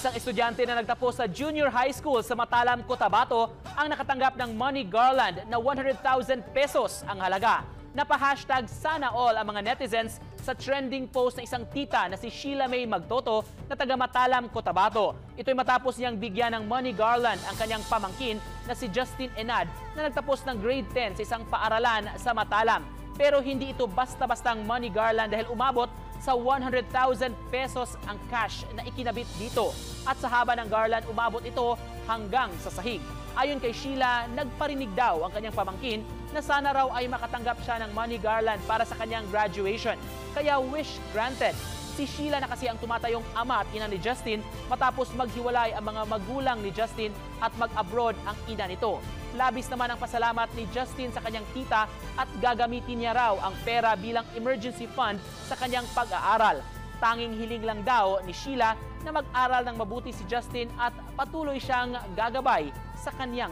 Isang estudyante na nagtapos sa junior high school sa Matalam, Cotabato ang nakatanggap ng money garland na 100,000 pesos ang halaga. Napa-hashtag sana all ang mga netizens sa trending post ng isang tita na si Sheila May Magtoto na taga Matalam, Cotabato. Ito'y matapos niyang bigyan ng money garland ang kanyang pamangkin na si Justin Enad na nagtapos ng grade 10 sa isang paaralan sa Matalam. Pero hindi ito basta-bastang money garland dahil umabot sa 100,000 pesos ang cash na ikinabit dito. At sa haba ng garland, umabot ito hanggang sa sahig. Ayon kay Sheila, nagparinig daw ang kanyang pamangkin na sana raw ay makatanggap siya ng money garland para sa kanyang graduation. Kaya wish granted. Si Sheila na kasi ang tumatayong ama at ina ni Justin matapos maghiwalay ang mga magulang ni Justin at mag-abroad ang ina nito. Labis naman ang pasalamat ni Justin sa kanyang tita at gagamitin niya raw ang pera bilang emergency fund sa kanyang pag-aaral. Tanging hiling lang daw ni Sheila na mag-aral ng mabuti si Justin at patuloy siyang gagabay sa kanyang